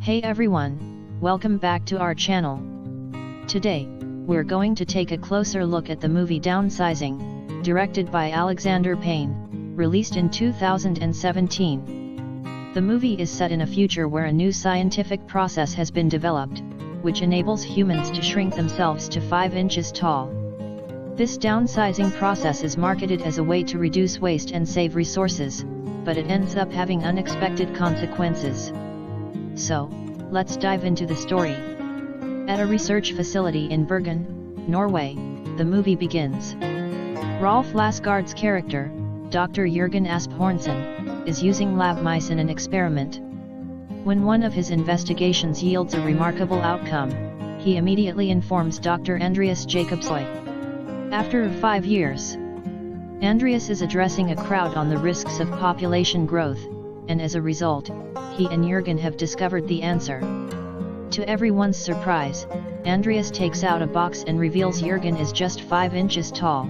Hey everyone, welcome back to our channel. Today, we're going to take a closer look at the movie Downsizing, directed by Alexander Payne, released in 2017. The movie is set in a future where a new scientific process has been developed, which enables humans to shrink themselves to 5 inches tall. This downsizing process is marketed as a way to reduce waste and save resources, but it ends up having unexpected consequences. So, let's dive into the story. At a research facility in Bergen, Norway, the movie begins. Rolf Lassgård's character, Dr. Jørgen Asbjørnsen, is using lab mice in an experiment. When one of his investigations yields a remarkable outcome, he immediately informs Dr. Andreas Jacobsøy. After 5 years, Andreas is addressing a crowd on the risks of population growth, and as a result, he and Jørgen have discovered the answer. To everyone's surprise, Andreas takes out a box and reveals Jørgen is just 5 inches tall.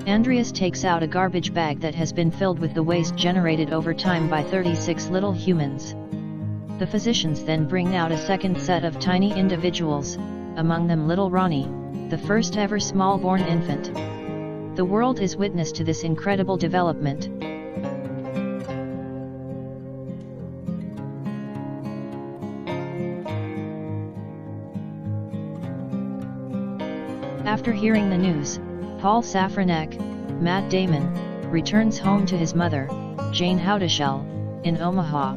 Andreas takes out a garbage bag that has been filled with the waste generated over time by 36 little humans. The physicians then bring out a second set of tiny individuals, among them little Ronnie, the first ever small-born infant. The world is witness to this incredible development. After hearing the news, Paul Safranek, Matt Damon, returns home to his mother, Jane Houdyshell, in Omaha.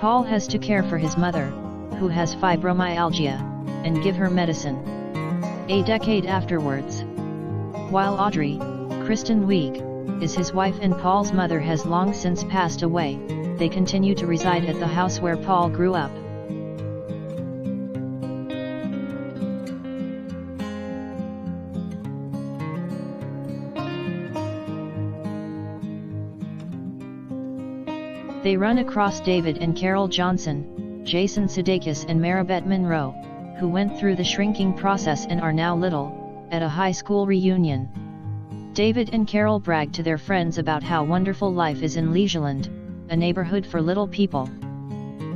Paul has to care for his mother, who has fibromyalgia, and give her medicine. A decade afterwards, while Audrey, Kristen Wiig, is his wife and Paul's mother has long since passed away, they continue to reside at the house where Paul grew up. They run across David and Carol Johnson, Jason Sudeikis and Maribeth Monroe, who went through the shrinking process and are now little, at a high school reunion. David and Carol brag to their friends about how wonderful life is in Legoland, a neighborhood for little people.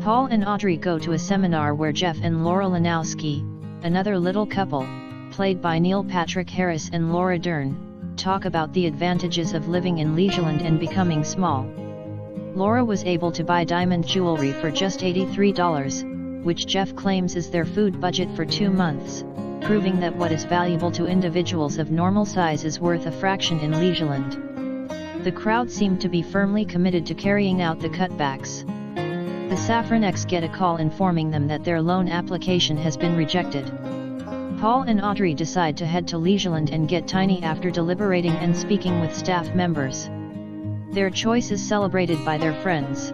Paul and Audrey go to a seminar where Jeff and Laura Lanowski, another little couple, played by Neil Patrick Harris and Laura Dern, talk about the advantages of living in Legoland and becoming small. Laura was able to buy diamond jewelry for just $83, which Jeff claims is their food budget for 2 months, proving that what is valuable to individuals of normal size is worth a fraction in Legoland. The crowd seemed to be firmly committed to carrying out the cutbacks. The Safraneks get a call informing them that their loan application has been rejected. Paul and Audrey decide to head to Legoland and get tiny after deliberating and speaking with staff members. Their choice is celebrated by their friends.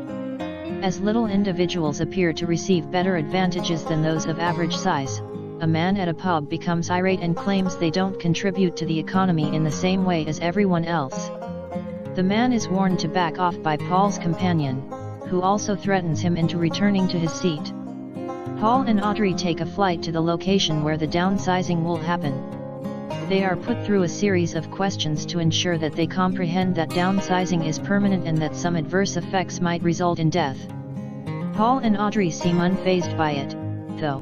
As little individuals appear to receive better advantages than those of average size, a man at a pub becomes irate and claims they don't contribute to the economy in the same way as everyone else. The man is warned to back off by Paul's companion, who also threatens him into returning to his seat. Paul and Audrey take a flight to the location where the downsizing will happen. They are put through a series of questions to ensure that they comprehend that downsizing is permanent and that some adverse effects might result in death. Paul and Audrey seem unfazed by it, though.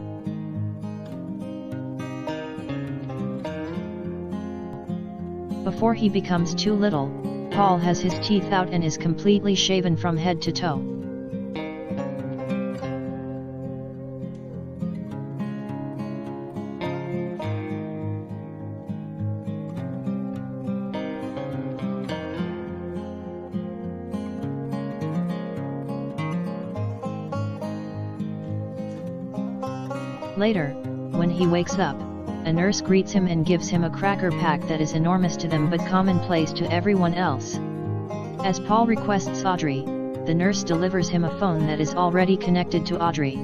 Before he becomes too little, Paul has his teeth out and is completely shaven from head to toe. Later, when he wakes up, a nurse greets him and gives him a cracker pack that is enormous to them but commonplace to everyone else. As Paul requests Audrey, the nurse delivers him a phone that is already connected to Audrey.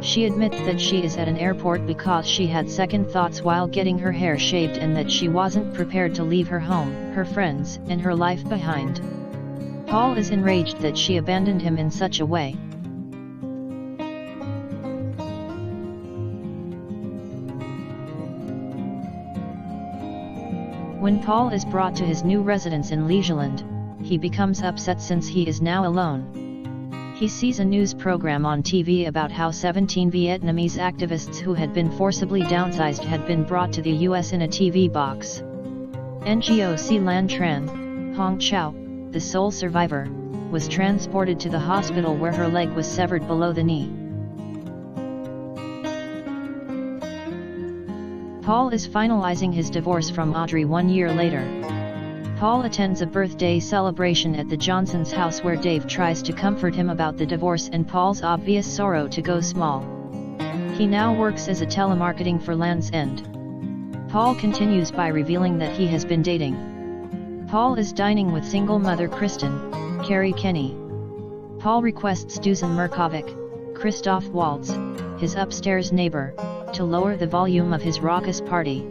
She admits that she is at an airport because she had second thoughts while getting her hair shaved and that she wasn't prepared to leave her home, her friends, and her life behind. Paul is enraged that she abandoned him in such a way. When Paul is brought to his new residence in Leisure, he becomes upset since he is now alone. He sees a news program on TV about how 17 Vietnamese activists who had been forcibly downsized had been brought to the US in a TV box. Ngoc Lan Tran, Hong Chow, the sole survivor, was transported to the hospital where her leg was severed below the knee. Paul is finalizing his divorce from Audrey 1 year later. Paul attends a birthday celebration at the Johnsons' house where Dave tries to comfort him about the divorce and Paul's obvious sorrow to go small. He now works as a telemarketing for Land's End. Paul continues by revealing that he has been dating. Paul is dining with single mother Kristen, Carrie Kenny. Paul requests Dusan Merkovic, Christoph Waltz, his upstairs neighbor, to lower the volume of his raucous party.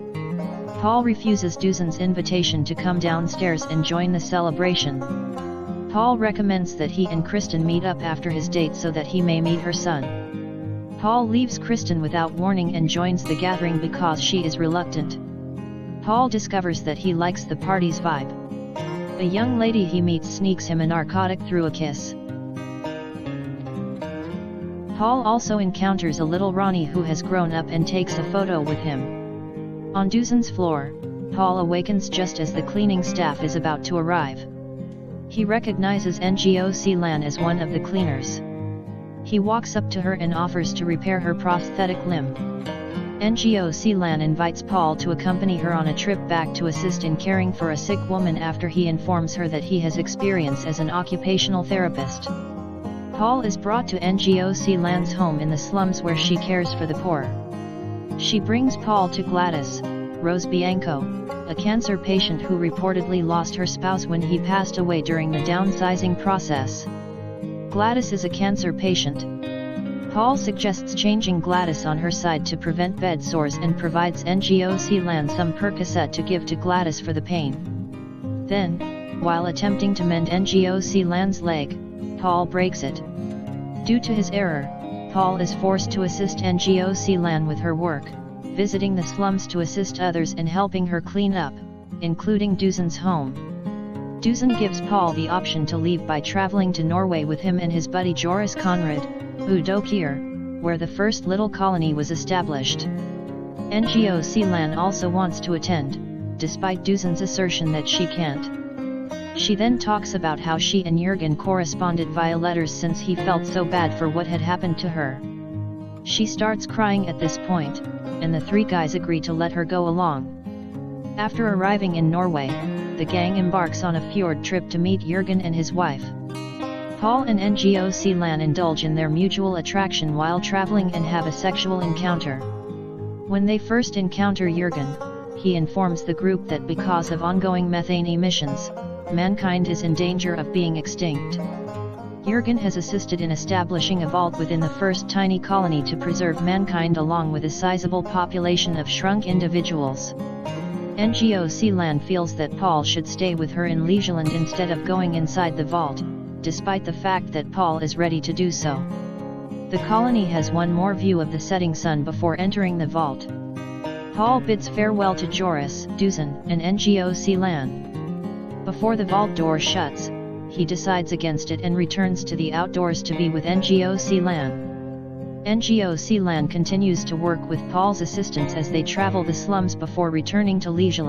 Paul refuses Dusan's invitation to come downstairs and join the celebration. Paul recommends that he and Kristen meet up after his date so that he may meet her son. Paul leaves Kristen without warning and joins the gathering because she is reluctant. Paul discovers that he likes the party's vibe. A young lady he meets sneaks him a narcotic through a kiss. Paul also encounters a little Ronnie who has grown up and takes a photo with him. On Dusan's floor, Paul awakens just as the cleaning staff is about to arrive. He recognizes Ngoc Lan as one of the cleaners. He walks up to her and offers to repair her prosthetic limb. Ngoc Lan invites Paul to accompany her on a trip back to assist in caring for a sick woman after he informs her that he has experience as an occupational therapist. Paul is brought to Ngoc Lan's home in the slums where she cares for the poor. She brings Paul to Gladys, Rose Bianco, a cancer patient who reportedly lost her spouse when he passed away during the downsizing process. Gladys is a cancer patient. Paul suggests changing Gladys on her side to prevent bed sores and provides Ngoc Lan some Percocet to give to Gladys for the pain. Then, while attempting to mend Ngoc Lan's leg, Paul breaks it. Due to his error, Paul is forced to assist Ngoc Lan with her work, visiting the slums to assist others and helping her clean up, including Dusan's home. Dusan gives Paul the option to leave by traveling to Norway with him and his buddy Joris Conrad, Udokir, where the first little colony was established. Ngoc Lan also wants to attend, despite Dusan's assertion that she can't. She then talks about how she and Jürgen corresponded via letters since he felt so bad for what had happened to her. She starts crying at this point, and the three guys agree to let her go along. After arriving in Norway, the gang embarks on a fjord trip to meet Jürgen and his wife. Paul and Ngoc Lan indulge in their mutual attraction while traveling and have a sexual encounter. When they first encounter Jürgen, he informs the group that because of ongoing methane emissions, mankind is in danger of being extinct. Jürgen has assisted in establishing a vault within the first tiny colony to preserve mankind along with a sizable population of shrunk individuals. Ngoc Lan feels that Paul should stay with her in Leisure instead of going inside the vault, despite the fact that Paul is ready to do so. The colony has one more view of the setting sun before entering the vault. Paul bids farewell to Joris, Dusan, and Ngoc Lan. Before the vault door shuts, he decides against it and returns to the outdoors to be with Ngoc Lan. Ngoc Lan continues to work with Paul's assistance as they travel the slums before returning to Leisure.